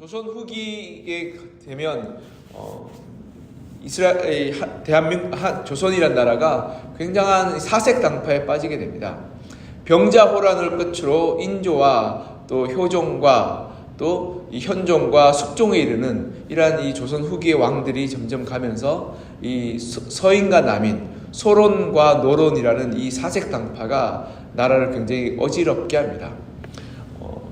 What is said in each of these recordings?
조선 후기에 되면 이스라엘 대한민국 조선이란 나라가 굉장한 사색 당파에 빠지게 됩니다. 병자호란을 끝으로 인조와 또 효종과 또 이 현종과 숙종에 이르는 이러한 이 조선 후기의 왕들이 점점 가면서 이 서인과 남인, 소론과 노론이라는 이 사색 당파가 나라를 굉장히 어지럽게 합니다.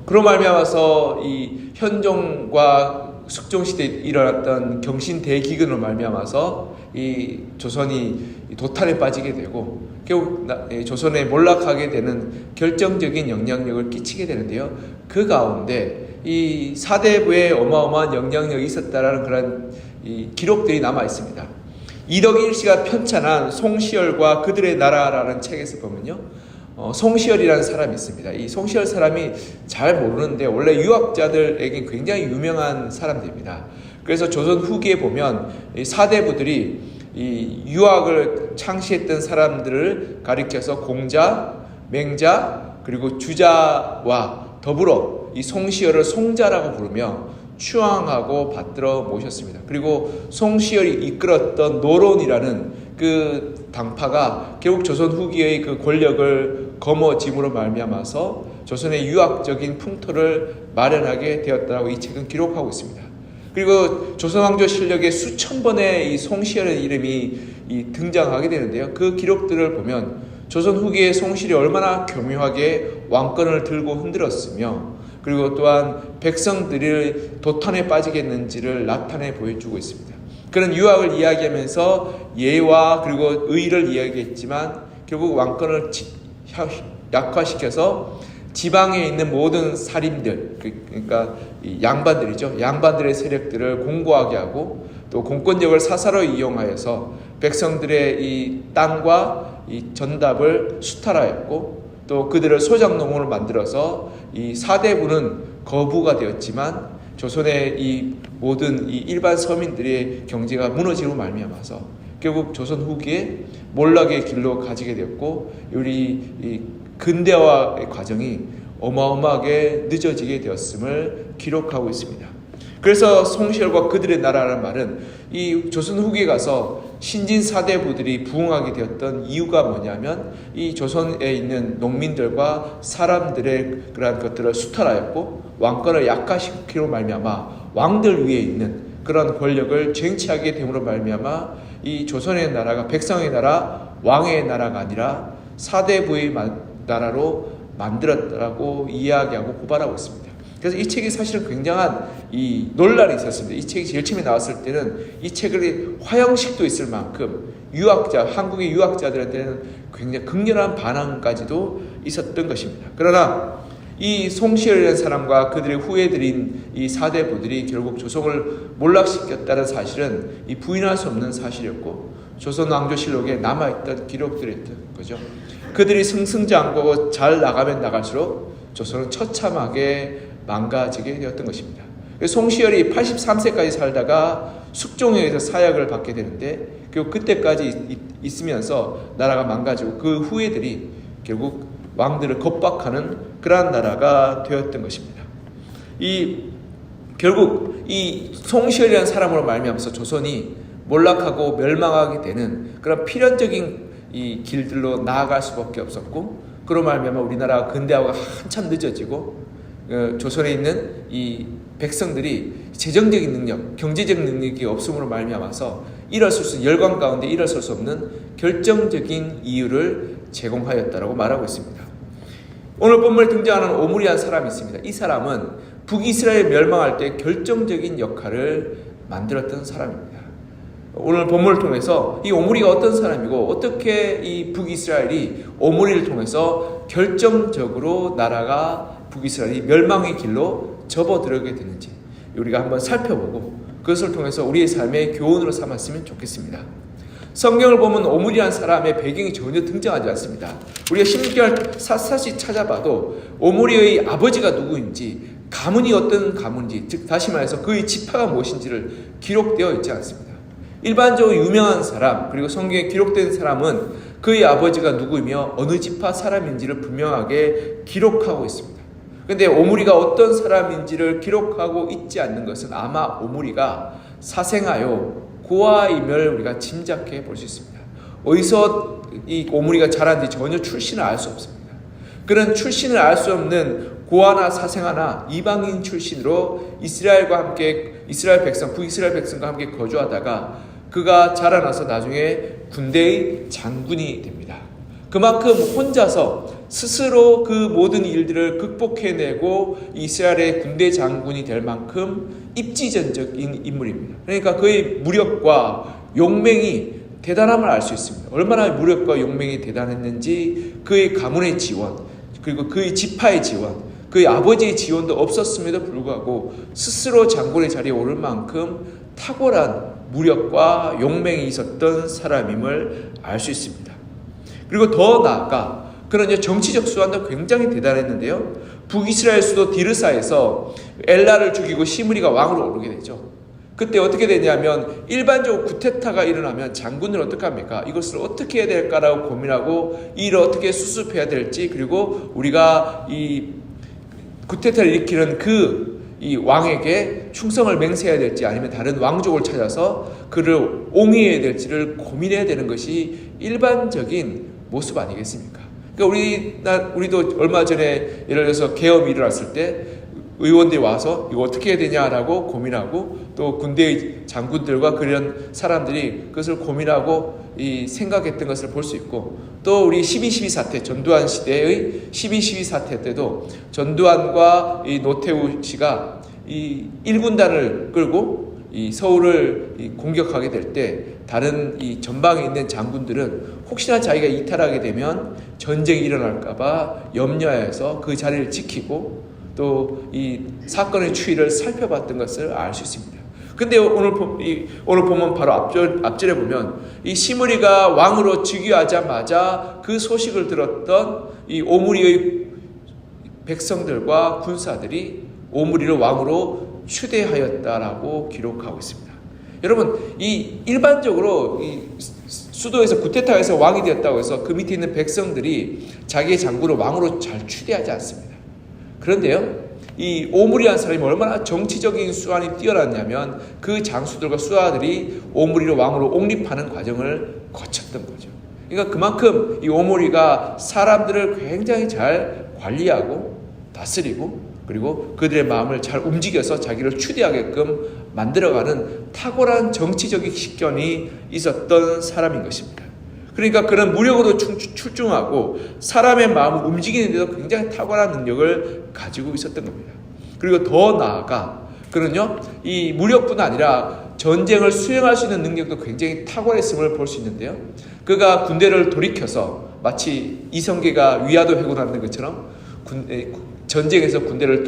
그로 말미암아서 이 현종과 숙종 시대에 일어났던 경신 대기근으로 말미암아서 이 조선이 도탄에 빠지게 되고 결국 조선에 몰락하게 되는 결정적인 영향력을 끼치게 되는데요. 그 가운데 이 사대부에 어마어마한 영향력이 있었다라는 그런 이 기록들이 남아 있습니다. 이덕일 씨가 편찬한 송시열과 그들의 나라라는 책에서 보면요. 송시열이라는 사람이 있습니다. 이 송시열 사람이 잘 모르는데 원래 유학자들에게 굉장히 유명한 사람들입니다. 그래서 조선 후기에 보면 이 사대부들이 이 유학을 창시했던 사람들을 가리켜서 공자, 맹자, 그리고 주자와 더불어 이 송시열을 송자라고 부르며 추앙하고 받들어 모셨습니다. 그리고 송시열이 이끌었던 노론이라는 그 당파가 결국 조선 후기의 그 권력을 거머쥡으로 말미암아서 조선의 유학적인 풍토를 마련하게 되었다고 이 책은 기록하고 있습니다. 그리고 조선왕조실록에 수천 번의 이 송시열의 이름이 등장하게 되는데요. 그 기록들을 보면 조선 후기의 송시열이 얼마나 교묘하게 왕권을 들고 흔들었으며 그리고 또한 백성들이 도탄에 빠지겠는지를 나타내 보여주고 있습니다. 그런 유학을 이야기하면서 예와 그리고 의를 이야기했지만 결국 왕권을 약화시켜서 지방에 있는 모든 살인들, 그러니까 양반들이죠. 양반들의 세력들을 공고하게 하고 또 공권력을 사사로이 이용하여서 백성들의 이 땅과 이 전답을 수탈하였고 또 그들을 소작농으로 만들어서 이 사대부는 거부가 되었지만 조선의 이 모든 이 일반 서민들의 경제가 무너지고 말미암아서 결국 조선 후기에 몰락의 길로 가지게 되었고 우리 이 근대화의 과정이 어마어마하게 늦어지게 되었음을 기록하고 있습니다. 그래서 송시열과 그들의 나라라는 말은 이 조선 후기에 가서 신진 사대부들이 부흥하게 되었던 이유가 뭐냐면 이 조선에 있는 농민들과 사람들의 그러한 것들을 수탈하였고 왕권을 약화시키로 말미암아 왕들 위에 있는 그런 권력을 쟁취하게 됨으로 말미암아 이 조선의 나라가 백성의 나라, 왕의 나라가 아니라 사대부의 나라로 만들었다라고 이야기하고 고발하고 있습니다. 그래서 이 책이 사실은 굉장한 이 논란이 있었습니다. 이 책이 제일 처음에 나왔을 때는 이 책을 화형식도 있을 만큼 한국의 유학자들한테는 굉장히 극렬한 반항까지도 있었던 것입니다. 그러나 이 송시열이라는 사람과 그들의 후예들인 이 사대부들이 결국 조선을 몰락시켰다는 사실은 이 부인할 수 없는 사실이었고 조선왕조실록에 남아있던 기록들이었던 거죠. 그들이 승승장구하고 잘 나가면 나갈수록 조선은 처참하게 망가지게 되었던 것입니다. 송시열이 83세까지 살다가 숙종에 의해서 사약을 받게 되는데 결국 그때까지 있으면서 나라가 망가지고 그 후예들이 결국 왕들을 겁박하는 그러한 나라가 되었던 것입니다. 결국 이 송시열이라는 사람으로 말미암아서 조선이 몰락하고 멸망하게 되는 그런 필연적인 이 길들로 나아갈 수밖에 없었고 그로 말미암아 우리나라 근대화가 한참 늦어지고 조선에 있는 이 백성들이 재정적인 능력, 경제적 능력이 없음으로 말미암아서 열강 가운데 일어설 수 없는 결정적인 이유를 제공하였다라고 말하고 있습니다. 오늘 본문에 등장하는 오므리한 사람이 있습니다. 이 사람은 북이스라엘 멸망할 때 결정적인 역할을 만들었던 사람입니다. 오늘 본문을 통해서 이 오므리가 어떤 사람이고 어떻게 이 북이스라엘이 오므리를 통해서 결정적으로 나라가 북이스라엘이 멸망의 길로 접어들게 되는지 우리가 한번 살펴보고 그것을 통해서 우리의 삶의 교훈으로 삼았으면 좋겠습니다. 성경을 보면 오므리라는 사람의 배경이 전혀 등장하지 않습니다. 우리가 심결 샅샅이 찾아봐도 오므리의 아버지가 누구인지 가문이 어떤 가문인지 즉 다시 말해서 그의 지파가 무엇인지를 기록되어 있지 않습니다. 일반적으로 유명한 사람 그리고 성경에 기록된 사람은 그의 아버지가 누구이며 어느 지파 사람인지를 분명하게 기록하고 있습니다. 근데 오므리가 어떤 사람인지를 기록하고 있지 않는 것은 아마 오므리가 사생하여 고아임을 우리가 짐작해 볼 수 있습니다. 어디서 이 오므리가 자랐는지 전혀 출신을 알 수 없습니다. 그런 출신을 알 수 없는 고아나 사생아나 이방인 출신으로 이스라엘과 함께 이스라엘 백성, 북이스라엘 백성과 함께 거주하다가 그가 자라나서 나중에 군대의 장군이 됩니다. 그만큼 혼자서 스스로 그 모든 일들을 극복해내고 이스라엘의 군대 장군이 될 만큼 입지전적인 인물입니다. 그러니까 그의 무력과 용맹이 대단함을 알 수 있습니다. 얼마나 무력과 용맹이 대단했는지 그의 가문의 지원, 그리고 그의 지파의 지원, 그의 아버지의 지원도 없었음에도 불구하고 스스로 장군의 자리에 오를 만큼 탁월한 무력과 용맹이 있었던 사람임을 알 수 있습니다. 그리고 더 나아가 그런 정치적 수완도 굉장히 대단했는데요. 북이스라엘 수도 디르사에서 엘라를 죽이고 시므리가 왕으로 오르게 되죠. 그때 어떻게 되냐면 일반적으로 쿠데타가 일어나면 장군을 어떻게 합니까? 이것을 어떻게 해야 될까라고 고민하고 이 일을 어떻게 수습해야 될지, 그리고 우리가 이 쿠데타를 일으키는 이 왕에게 충성을 맹세해야 될지 아니면 다른 왕족을 찾아서 그를 옹이해야 될지를 고민해야 되는 것이 일반적인 모습 아니겠습니까? 그러니까 우리도 얼마 전에 예를 들어서 계엄이 일어났을 때 의원들이 와서 이거 어떻게 해야 되냐라고 고민하고 또 군대의 장군들과 그런 사람들이 그것을 고민하고 생각했던 것을 볼 수 있고, 또 우리 12.12 사태, 전두환 시대의 12.12 사태 때도 전두환과 이 노태우 씨가 이 1군단을 끌고 이 서울을 공격하게 될 때 다른 이 전방에 있는 장군들은 혹시나 자기가 이탈하게 되면 전쟁이 일어날까봐 염려해서 그 자리를 지키고 또 이 사건의 추이를 살펴봤던 것을 알 수 있습니다. 근데 오늘 보면 바로 앞절에 보면 이 시므리가 왕으로 즉위하자마자 그 소식을 들었던 이 오므리의 백성들과 군사들이 오므리를 왕으로 추대하였다라고 기록하고 있습니다. 여러분, 이 일반적으로 이 수도에서 쿠데타에서 왕이 되었다고 해서 그 밑에 있는 백성들이 자기의 장군을 왕으로 잘 추대하지 않습니다. 그런데요, 이 오므리한 사람이 얼마나 정치적인 수완이 뛰어났냐면 그 장수들과 수하들이 오므리를 왕으로 옹립하는 과정을 거쳤던 거죠. 그러니까 그만큼 이 오므리가 사람들을 굉장히 잘 관리하고 다스리고 그리고 그들의 마음을 잘 움직여서 자기를 추대하게끔 만들어가는 탁월한 정치적인 식견이 있었던 사람인 것입니다. 그러니까 그런 무력으로 출중하고 사람의 마음을 움직이는 데도 굉장히 탁월한 능력을 가지고 있었던 겁니다. 그리고 더 나아가 그는요, 이 무력뿐 아니라 전쟁을 수행할 수 있는 능력도 굉장히 탁월했음을 볼 수 있는데요. 그가 군대를 돌이켜서 마치 이성계가 위화도 회군하는 것처럼 전쟁에서 군대를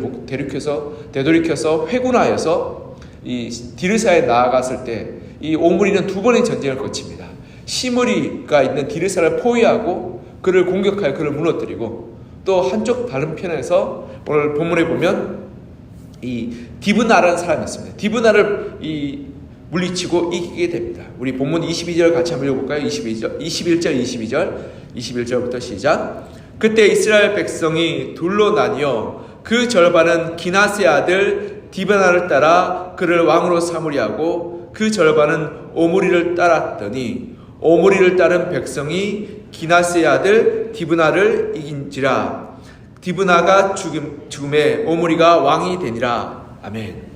되돌이켜서 회군하여서 이 디르사에 나아갔을 때 이 오므리는 두 번의 전쟁을 거칩니다. 시므리가 있는 디르사를 포위하고 그를 공격하여 그를 무너뜨리고, 또 한쪽 다른 편에서 오늘 본문에 보면 이 디브나라는 사람이 있습니다. 디브나를 물리치고 이기게 됩니다. 우리 본문 22절 같이 한번 읽어볼까요? 21절부터 시작. 그때 이스라엘 백성이 둘로 나뉘어 그 절반은 기나스의 아들 디브나를 따라 그를 왕으로 삼으리하고 그 절반은 오므리를 따랐더니 오므리를 따른 백성이 기나스의 아들 디브나를 이긴지라. 디브나가 죽음에 오므리가 왕이 되니라. 아멘.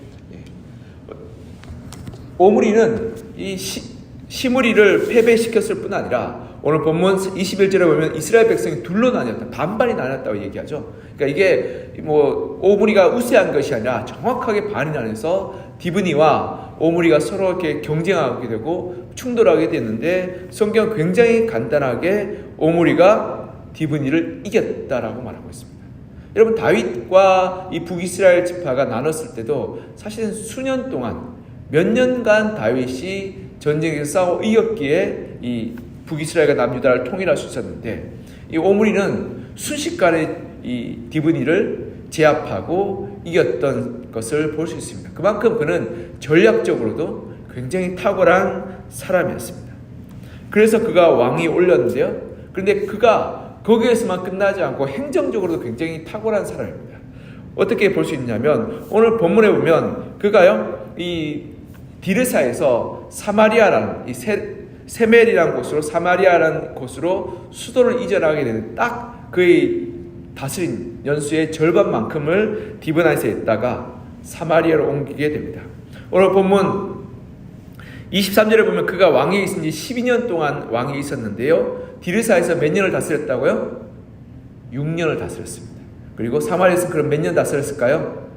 오므리는 이 시므리를 패배시켰을 뿐 아니라 오늘 본문 21절에 보면 이스라엘 백성이 둘로 나뉘었다, 반반이 나뉘었다고 얘기하죠. 그러니까 이게 오므리가 우세한 것이 아니라 정확하게 반이 나뉘어서 디브니와 오므리가 서로 이렇게 경쟁하게 되고 충돌하게 됐는데, 성경은 굉장히 간단하게 오므리가 디브니를 이겼다라고 말하고 있습니다. 여러분, 다윗과 이 북이스라엘 지파가 나눴을 때도 사실은 수년 동안 몇 년간 다윗이 전쟁에서 싸워 이겼기에 이 북이스라엘과 남유다를 통일할 수 있었는데, 이 오므리는 순식간에 이 디브니를 제압하고 이겼던 것을 볼 수 있습니다. 그만큼 그는 전략적으로도 굉장히 탁월한 사람이었습니다. 그래서 그가 왕이 올렸는데요. 그런데 그가 거기에서만 끝나지 않고 행정적으로도 굉장히 탁월한 사람입니다. 어떻게 볼 수 있냐면 오늘 본문에 보면 그가요 이 디르사에서 사마리아라는 이 세멜이라는 곳으로 사마리아라는 곳으로 수도를 이전하게 되는 딱 그의 다스린 연수의 절반만큼을 디브나에서 있다가 사마리아로 옮기게 됩니다. 오늘 본문 23절에 보면 그가 왕위에 있은 지 12년 동안 왕위에 있었는데요. 디르사에서 몇 년을 다스렸다고요? 6년을 다스렸습니다. 그리고 사마리아에서 그럼 몇 년 다스렸을까요?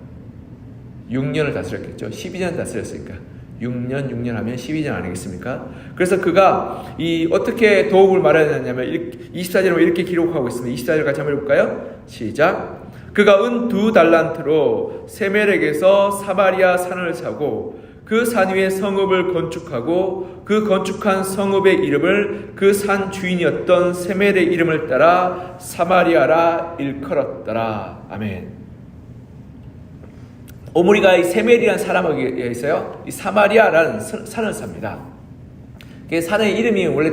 6년을 다스렸겠죠. 12년 다스렸으니까 6년 하면 12년 아니겠습니까? 그래서 그가 어떻게 도읍을 말하느냐면 24절에 이렇게 기록하고 있습니다. 24절 같이 한번 해볼까요? 시작. 그가 은 2달란트로 세멜에게서 사마리아 산을 사고 그 산 위에 성읍을 건축하고 그 건축한 성읍의 이름을 그 산 주인이었던 세멜의 이름을 따라 사마리아라 일컬었더라. 아멘. 오므리가 이 세멜이라는 사람에게 있어요. 이 사마리아라는 산을 삽니다. 그 산의 이름이 원래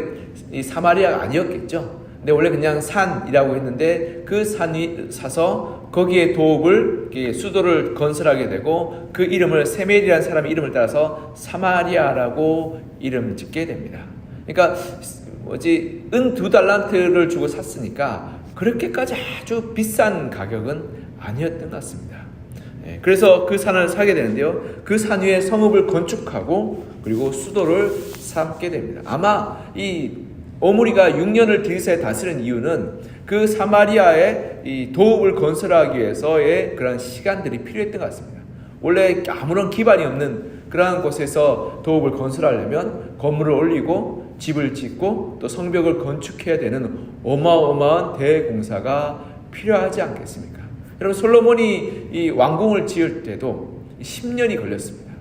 이 사마리아가 아니었겠죠. 근데 원래 그냥 산이라고 했는데 그 산이 사서 거기에 도읍을 수도를 건설하게 되고 그 이름을 세멜이라는 사람의 이름을 따라서 사마리아라고 이름 짓게 됩니다. 그러니까 은 2달란트를 주고 샀으니까 그렇게까지 아주 비싼 가격은 아니었던 것 같습니다. 그래서 그 산을 사게 되는데요. 그 산 위에 성읍을 건축하고 그리고 수도를 삼게 됩니다. 아마 이 오므리가 6년을 디르사에 다스린 이유는 그 사마리아의 이 도읍을 건설하기 위해서의 그런 시간들이 필요했던 것 같습니다. 원래 아무런 기반이 없는 그러한 곳에서 도읍을 건설하려면 건물을 올리고 집을 짓고 또 성벽을 건축해야 되는 어마어마한 대공사가 필요하지 않겠습니까? 여러분 솔로몬이 이 왕궁을 지을 때도 10년이 걸렸습니다.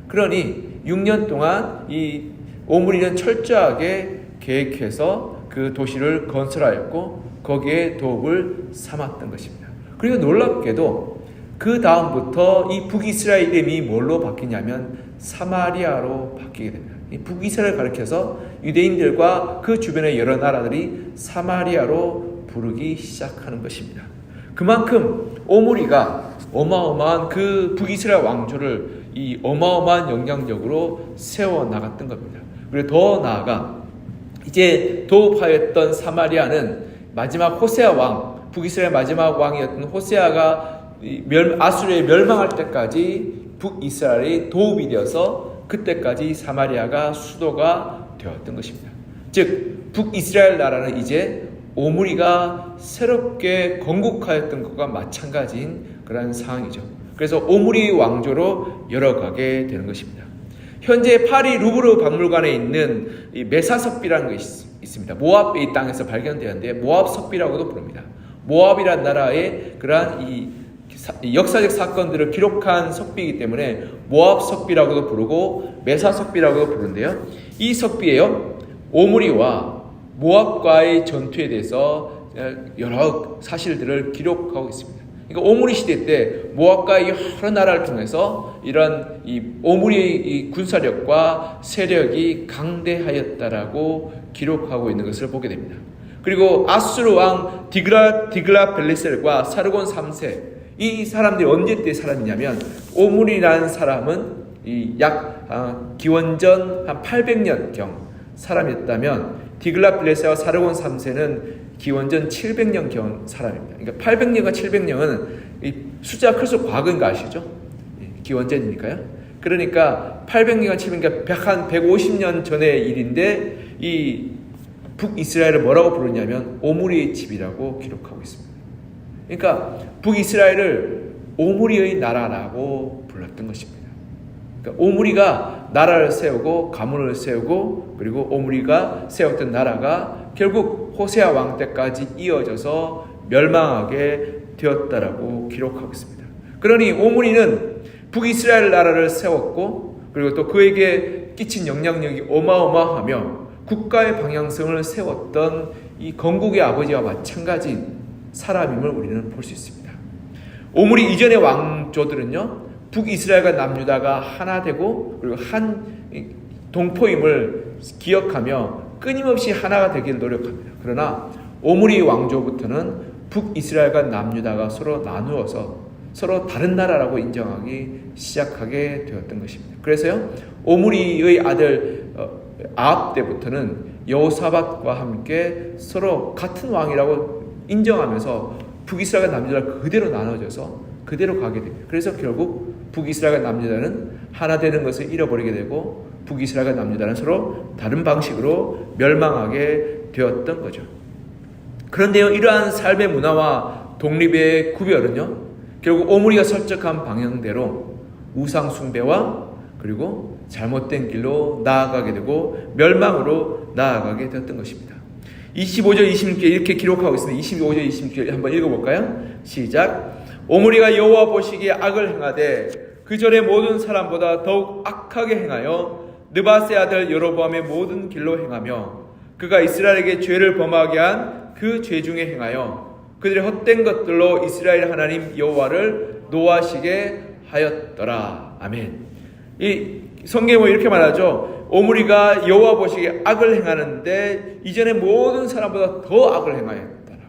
그러니 6년 동안 이 오므리는 철저하게 계획해서 그 도시를 건설하였고 거기에 도읍을 삼았던 것입니다. 그리고 놀랍게도 그 다음부터 이 북이스라엘 이름이 뭘로 바뀌냐면 사마리아로 바뀌게 됩니다. 이 북이스라엘을 가리켜서 유대인들과 그 주변의 여러 나라들이 사마리아로 부르기 시작하는 것입니다. 그만큼 오므리가 어마어마한 그 북이스라엘 왕조를 이 어마어마한 영향력으로 세워나갔던 겁니다. 그리고 더 나아가 이제 도읍하였던 사마리아는 마지막 호세아 왕, 북이스라엘 마지막 왕이었던 호세아가 아수르에 멸망할 때까지 북이스라엘이 도읍이 되어서 그때까지 사마리아가 수도가 되었던 것입니다. 즉 북이스라엘 나라는 이제 오므리가 새롭게 건국하였던 것과 마찬가지인 그런 상황이죠. 그래서 오므리 왕조로 열어가게 되는 것입니다. 현재 파리 루브르 박물관에 있는 이 메사석비라는 것이 있습니다. 모압의 땅에서 발견되었는데 모압석비라고도 부릅니다. 모압이라는 나라의 그러한 이 역사적 사건들을 기록한 석비이기 때문에 모압석비라고도 부르고 메사석비라고도 부르는데요. 이 석비에요 오므리와 모압과의 전투에 대해서 여러 사실들을 기록하고 있습니다. 그러니까 오므리 시대 때 모압과의 여러 나라를 통해서 이런 이 오므리의 이 군사력과 세력이 강대하였다라고 기록하고 있는 것을 보게 됩니다. 그리고 아수르 왕 디글라벨레셀과 사르곤 3세 이 사람들이 언제 때 사람이냐면 오므리라는 사람은 약 기원전 한 800년경 사람이었다면 디글라벨레셀과 사르곤 3세는 기원전 700년경 사람입니다. 그러니까 800년과 700년은 숫자가 클수록 과거인 거 아시죠? 기원전이니까요. 그러니까 800년과 700년, 한 150년 전의 일인데 이 북이스라엘을 뭐라고 부르냐면 오므리의 집이라고 기록하고 있습니다. 그러니까 북이스라엘을 오므리의 나라라고 불렀던 것입니다. 그러니까 오므리가 나라를 세우고 가문을 세우고 그리고 오므리가 세웠던 나라가 결국 호세아 왕 때까지 이어져서 멸망하게 되었다라고 기록하고 있습니다. 그러니 오므리는 북이스라엘 나라를 세웠고 그리고 또 그에게 끼친 영향력이 어마어마하며 국가의 방향성을 세웠던 이 건국의 아버지와 마찬가지인 사람임을 우리는 볼 수 있습니다. 오므리 이전의 왕조들은요 북이스라엘과 남유다가 하나 되고 그리고 한 동포임을 기억하며 끊임없이 하나가 되기를 노력합니다. 그러나 오므리 왕조부터는 북이스라엘과 남유다가 서로 나누어서 서로 다른 나라라고 인정하기 시작하게 되었던 것입니다. 그래서요, 오므리의 아들 아합 때부터는 여호사밧과 함께 서로 같은 왕이라고 인정하면서 북이스라엘 남유다가 그대로 나눠져서 그대로 가게 됩니다. 그래서 결국 북이스라엘 남유다는 하나 되는 것을 잃어버리게 되고 북이스라엘 남유다는 서로 다른 방식으로 멸망하게 되었던 거죠. 그런데요, 이러한 삶의 문화와 독립의 구별은요, 결국 오므리가 설정한 방향대로 우상 숭배와 그리고 잘못된 길로 나아가게 되고 멸망으로 나아가게 되었던 것입니다. 25절 26절 이렇게 기록하고 있습니다. 25절 26절 한번 읽어볼까요? 시작. 오므리가 여호와 보시기에 악을 행하되 그 전에 모든 사람보다 더욱 악하게 행하여 느바세 아들 여로보암의 모든 길로 행하며 그가 이스라엘에게 죄를 범하게 한 그 죄 중에 행하여 그들의 헛된 것들로 이스라엘 하나님 여호와를 노하시게 하였더라. 아멘. 이 성경에 이렇게 말하죠. 오므리가 여호와 보시기에 악을 행하는데 이전에 모든 사람보다 더 악을 행하였더라.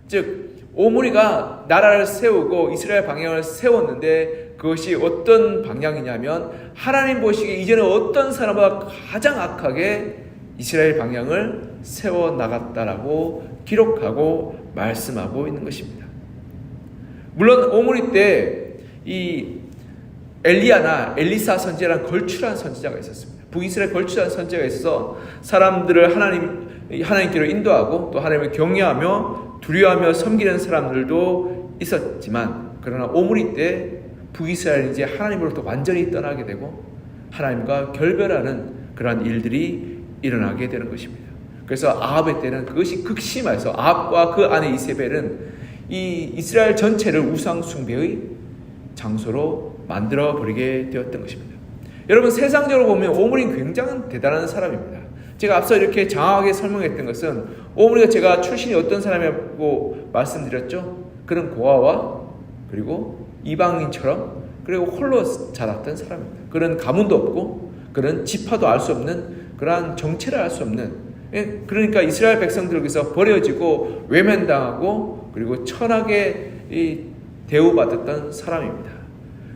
즉 오므리가 나라를 세우고 이스라엘 방향을 세웠는데 그것이 어떤 방향이냐면 하나님 보시기에 이전에 어떤 사람보다 가장 악하게 이스라엘 방향을 세워나갔다라고 기록하고 말씀하고 있는 것입니다. 물론 오므리 때 이 엘리야나 엘리사 선지자라는 걸출한 선지자가 있었습니다. 북이스라엘 걸출한 선지자가 있어서 사람들을 하나님께로 인도하고 또 하나님을 경외하며 두려워하며 섬기는 사람들도 있었지만 그러나 오므리 때 북이스라엘이 이제 하나님으로부터 완전히 떠나게 되고 하나님과 결별하는 그러한 일들이 일어나게 되는 것입니다. 그래서 아합의 때는 그것이 극심해서 아합과 그 아내 이세벨은 이 이스라엘 전체를 우상 숭배의 장소로 만들어 버리게 되었던 것입니다. 여러분 세상적으로 보면 오므리는 굉장히 대단한 사람입니다. 제가 앞서 이렇게 장황하게 설명했던 것은 오므리가 제가 출신이 어떤 사람이라고 말씀드렸죠. 그런 고아와 그리고 이방인처럼 그리고 홀로 자랐던 사람입니다. 그런 가문도 없고 그런 지파도 알 수 없는 그러한 정체를 알 수 없는, 그러니까 이스라엘 백성들에게서 버려지고 외면당하고 그리고 천하게 대우받았던 사람입니다.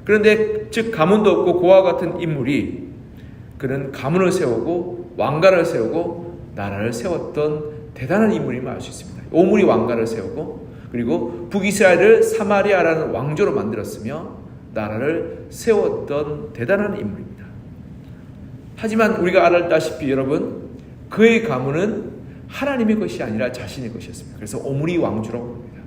그런데 즉 가문도 없고 고아 같은 인물이 그런 가문을 세우고 왕가를 세우고 나라를 세웠던 대단한 인물임을 알 수 있습니다. 오므리 왕가를 세우고 그리고 북이스라엘을 사마리아라는 왕조로 만들었으며 나라를 세웠던 대단한 인물입니다. 하지만 우리가 알다시피 여러분 그의 가문은 하나님의 것이 아니라 자신의 것이었습니다. 그래서 오므리 왕조라고 부릅니다.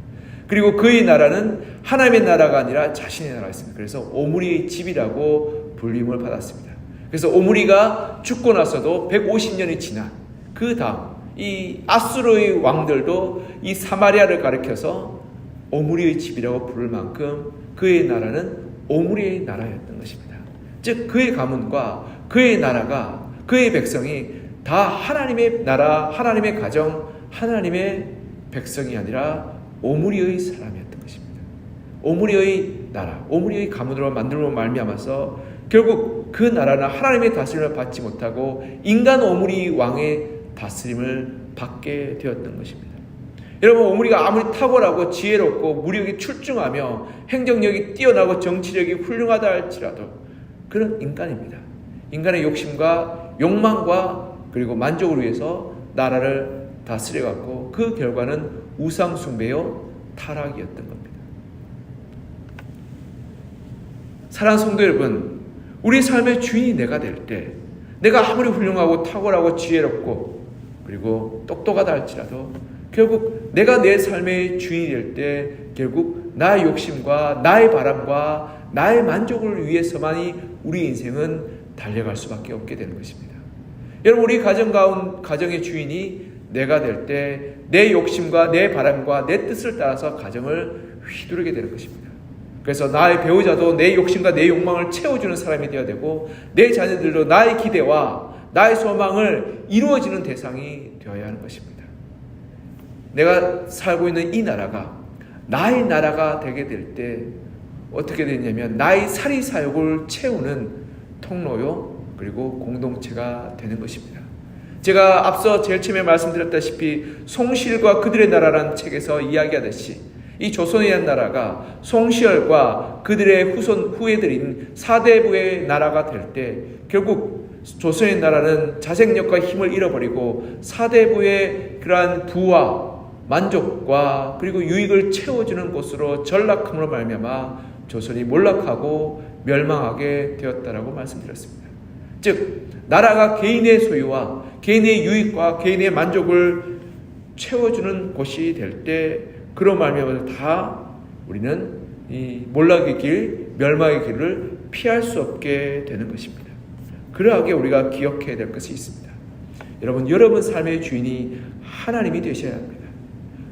그리고 그의 나라는 하나님의 나라가 아니라 자신의 나라였습니다. 그래서 오므리의 집이라고 불림을 받았습니다. 그래서 오므리가 죽고 나서도 150년이 지난 그 다음 이 아수르의 왕들도 이 사마리아를 가리켜서 오므리의 집이라고 부를 만큼 그의 나라는 오므리의 나라였던 것입니다. 즉 그의 가문과 그의 나라가 그의 백성이 다 하나님의 나라, 하나님의 가정, 하나님의 백성이 아니라 오므리의 사람이었던 것입니다. 오므리의 나라, 오므리의 가문으로 만들어 말미암아서 결국 그 나라는 하나님의 다스림을 받지 못하고 인간 오므리 왕의 다스림을 받게 되었던 것입니다. 여러분 오므리가 아무리 탁월하고 지혜롭고 무력이 출중하며 행정력이 뛰어나고 정치력이 훌륭하다 할지라도 그런 인간입니다. 인간의 욕심과 욕망과 그리고 만족을 위해서 나라를 다스려갔고 그 결과는 우상 숭배요 타락이었던 겁니다. 사랑하는 성도 여러분, 우리 삶의 주인이 내가 될 때 내가 아무리 훌륭하고 탁월하고 지혜롭고 그리고 똑똑하다 할지라도 결국 내가 내 삶의 주인이 될 때 결국 나의 욕심과 나의 바람과 나의 만족을 위해서만이 우리 인생은 달려갈 수밖에 없게 되는 것입니다. 여러분 우리 가정의 주인이 내가 될 때 내 욕심과 내 바람과 내 뜻을 따라서 가정을 휘두르게 되는 것입니다. 그래서 나의 배우자도 내 욕심과 내 욕망을 채워주는 사람이 되어야 되고 내 자녀들도 나의 기대와 나의 소망을 이루어지는 대상이 되어야 하는 것입니다. 내가 살고 있는 이 나라가 나의 나라가 되게 될 때 어떻게 되냐면 나의 사리사욕을 채우는 통로요 그리고 공동체가 되는 것입니다. 제가 앞서 제일 처음에 말씀드렸다시피 송실과 그들의 나라라는 책에서 이야기하듯이 이 조선이라는 나라가 송시열과 그들의 후예들인 사대부의 나라가 될 때 결국 조선의 나라는 자생력과 힘을 잃어버리고 사대부의 그러한 부와 만족과 그리고 유익을 채워주는 곳으로 전락함으로 말미암아 조선이 몰락하고 멸망하게 되었다라고 말씀드렸습니다. 즉 나라가 개인의 소유와 개인의 유익과 개인의 만족을 채워주는 곳이 될 때 그로 말미암아 다 우리는 이 몰락의 길, 멸망의 길을 피할 수 없게 되는 것입니다. 그러하게 우리가 기억해야 될 것이 있습니다. 여러분 삶의 주인이 하나님이 되셔야 합니다.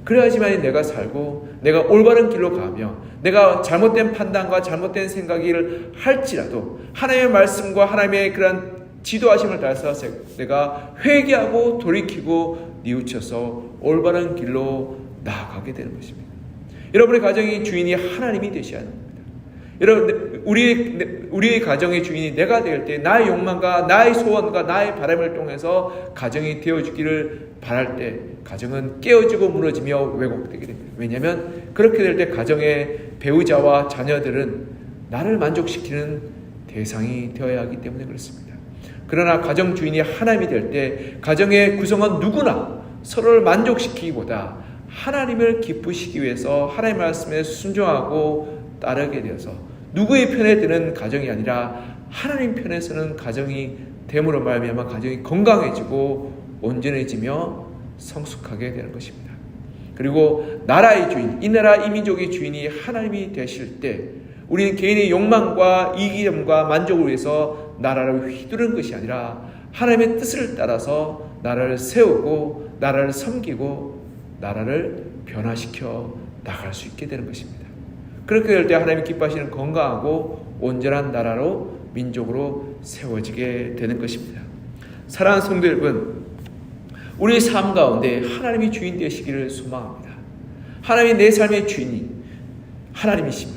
그래야지만 내가 살고 내가 올바른 길로 가며 내가 잘못된 판단과 잘못된 생각을 할지라도 하나님의 말씀과 하나님의 그런 지도하심을 따라서 내가 회개하고 돌이키고 뉘우쳐서 올바른 길로 나아가게 되는 것입니다. 여러분의 가정의 주인이 하나님이 되셔야 합니다. 여러분, 우리의 가정의 주인이 내가 될 때 나의 욕망과 나의 소원과 나의 바람을 통해서 가정이 되어주기를 바랄 때 가정은 깨어지고 무너지며 왜곡되게 됩니다. 왜냐하면 그렇게 될 때 가정의 배우자와 자녀들은 나를 만족시키는 대상이 되어야 하기 때문에 그렇습니다. 그러나 가정 주인이 하나님이 될 때 가정의 구성원 누구나 서로를 만족시키기보다 하나님을 기쁘시기 위해서 하나님의 말씀에 순종하고 따르게 되어서 누구의 편에 드는 가정이 아니라 하나님 편에 서는 가정이 됨으로 말미암아 가정이 건강해지고 온전해지며 성숙하게 되는 것입니다. 그리고 나라의 주인, 이 나라 이 민족의 주인이 하나님이 되실 때 우리는 개인의 욕망과 이기심과 만족을 위해서 나라를 휘두른 것이 아니라 하나님의 뜻을 따라서 나라를 세우고 나라를 섬기고 나라를 변화시켜 나갈 수 있게 되는 것입니다. 그렇게 될 때 하나님이 기뻐하시는 건강하고 온전한 나라로 민족으로 세워지게 되는 것입니다. 사랑하는 성도 여러분, 우리의 삶 가운데 하나님이 주인 되시기를 소망합니다. 하나님이 내 삶의 주인이 하나님이심을,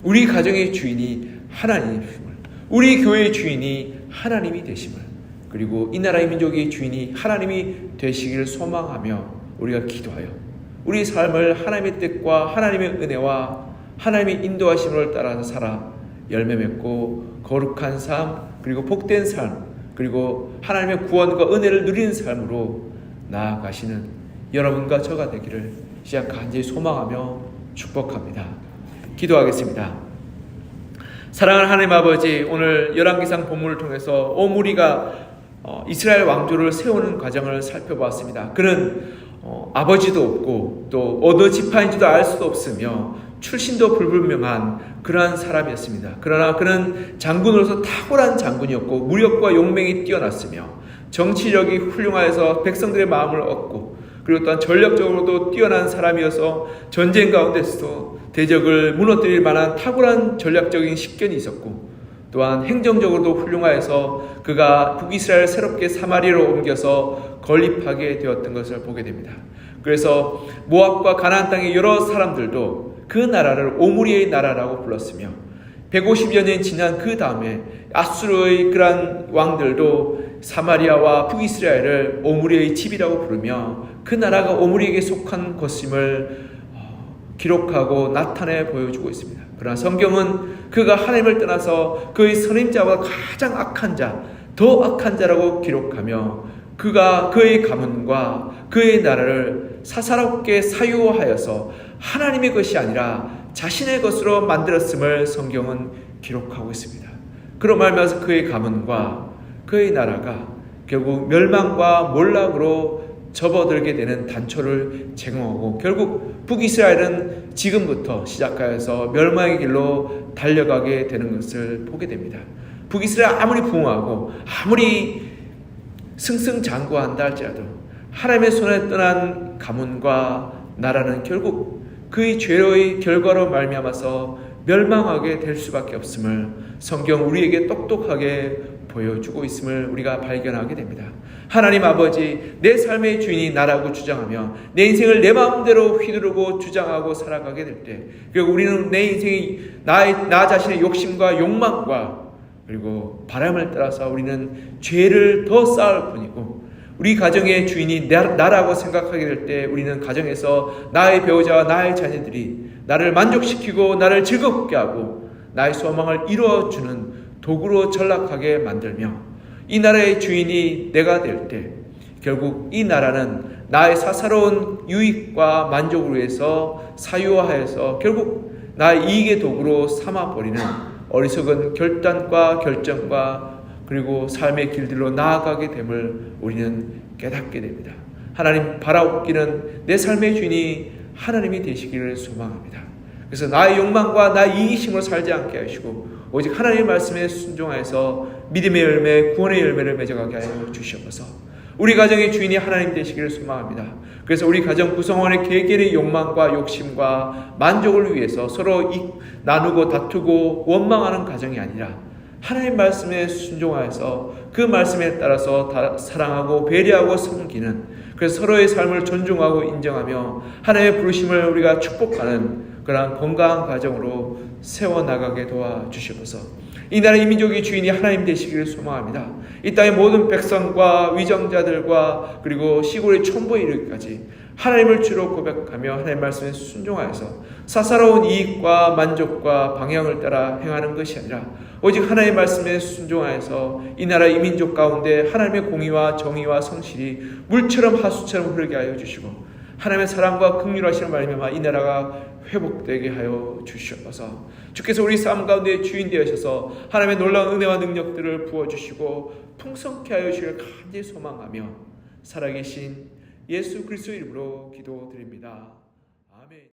우리 가정의 주인이 하나님이심을, 우리 교회의 주인이 하나님이 되심을, 그리고 이 나라의 민족의 주인이 하나님이 되시기를 소망하며 우리가 기도하여 우리 삶을 하나님의 뜻과 하나님의 은혜와 하나님의 인도하심을 따라서 살아 열매 맺고 거룩한 삶, 그리고 복된 삶, 그리고 하나님의 구원과 은혜를 누리는 삶으로 나아가시는 여러분과 저가 되기를 시작 간절히 소망하며 축복합니다. 기도하겠습니다. 사랑하는 하나님 아버지, 오늘 열왕기상 본문을 통해서 오므리가 이스라엘 왕조를 세우는 과정을 살펴보았습니다. 그는 아버지도 없고 또 어느 지파인지도 알 수도 없으며 출신도 불분명한 그러한 사람이었습니다. 그러나 그는 장군으로서 탁월한 장군이었고 무력과 용맹이 뛰어났으며 정치력이 훌륭하여서 백성들의 마음을 얻고 그리고 또한 전략적으로도 뛰어난 사람이어서 전쟁 가운데서도 대적을 무너뜨릴 만한 탁월한 전략적인 식견이 있었고 또한 행정적으로도 훌륭하여서 그가 북이스라엘을 새롭게 사마리아로 옮겨서 건립하게 되었던 것을 보게 됩니다. 그래서 모압과 가나안 땅의 여러 사람들도 그 나라를 오므리의 나라라고 불렀으며 150여 년 지난 그 다음에 아수르의 그러한 왕들도 사마리아와 북이스라엘을 오므리의 집이라고 부르며 그 나라가 오므리에게 속한 것임을 기록하고 나타내 보여주고 있습니다. 그러나 성경은 그가 하나님을 떠나서 그의 선임자와 가장 악한 자, 더 악한 자라고 기록하며 그가 그의 가문과 그의 나라를 사사롭게 사유하여서 하나님의 것이 아니라 자신의 것으로 만들었음을 성경은 기록하고 있습니다. 그로 말미암아서 그의 가문과 그의 나라가 결국 멸망과 몰락으로 접어들게 되는 단초를 제공하고 결국 북이스라엘은 지금부터 시작하여서 멸망의 길로 달려가게 되는 것을 보게 됩니다. 북이스라엘 아무리 부흥하고 아무리 승승장구한다 할지라도 하나님의 손에 떠난 가문과 나라는 결국 그의 죄의 결과로 말미암아서 멸망하게 될 수밖에 없음을 성경 우리에게 똑똑하게 보여주고 있음을 우리가 발견하게 됩니다. 하나님 아버지, 내 삶의 주인이 나라고 주장하며 내 인생을 내 마음대로 휘두르고 주장하고 살아가게 될 때 결국 우리는 내 인생이 나 자신의 욕심과 욕망과 그리고 바람을 따라서 우리는 죄를 더 쌓을 뿐이고 우리 가정의 주인이 나라고 생각하게 될 때 우리는 가정에서 나의 배우자와 나의 자녀들이 나를 만족시키고 나를 즐겁게 하고 나의 소망을 이루어주는 도구로 전락하게 만들며 이 나라의 주인이 내가 될 때 결국 이 나라는 나의 사사로운 유익과 만족을 위해서 사유화해서 결국 나의 이익의 도구로 삼아버리는 어리석은 결단과 결정과 그리고 삶의 길들로 나아가게 됨을 우리는 깨닫게 됩니다. 하나님 바라옵기는 내 삶의 주인이 하나님이 되시기를 소망합니다. 그래서 나의 욕망과 나의 이기심으로 살지 않게 하시고 오직 하나님의 말씀에 순종하여서 믿음의 열매, 구원의 열매를 맺어가게 하여 주시옵소서. 우리 가정의 주인이 하나님 되시기를 소망합니다. 그래서 우리 가정 구성원의 개개인의 욕망과 욕심과 만족을 위해서 서로 나누고 다투고 원망하는 가정이 아니라 하나님 말씀에 순종하여서 그 말씀에 따라서 사랑하고 배려하고 섬기는 그래서 서로의 삶을 존중하고 인정하며 하나님의 부르심을 우리가 축복하는 그러한 건강한 가정으로 세워나가게 도와주시옵소서. 이 나라 이 민족의 주인이 하나님 되시기를 소망합니다. 이 땅의 모든 백성과 위정자들과 그리고 시골의 촌부에 이르기까지 하나님을 주로 고백하며 하나님의 말씀에 순종하여서 사사로운 이익과 만족과 방향을 따라 행하는 것이 아니라 오직 하나님의 말씀에 순종하여서 이 나라 이 민족 가운데 하나님의 공의와 정의와 성실이 물처럼 하수처럼 흐르게 하여 주시고 하나님의 사랑과 긍휼하시는 말미암아 이 나라가 회복되게 하여 주시옵소서. 주께서 우리 삶 가운데 주인 되셔서 하나님의 놀라운 은혜와 능력들을 부어주시고 풍성케 하여 주시기를 간절히 소망하며 살아계신 예수 그리스도 이름으로 기도드립니다.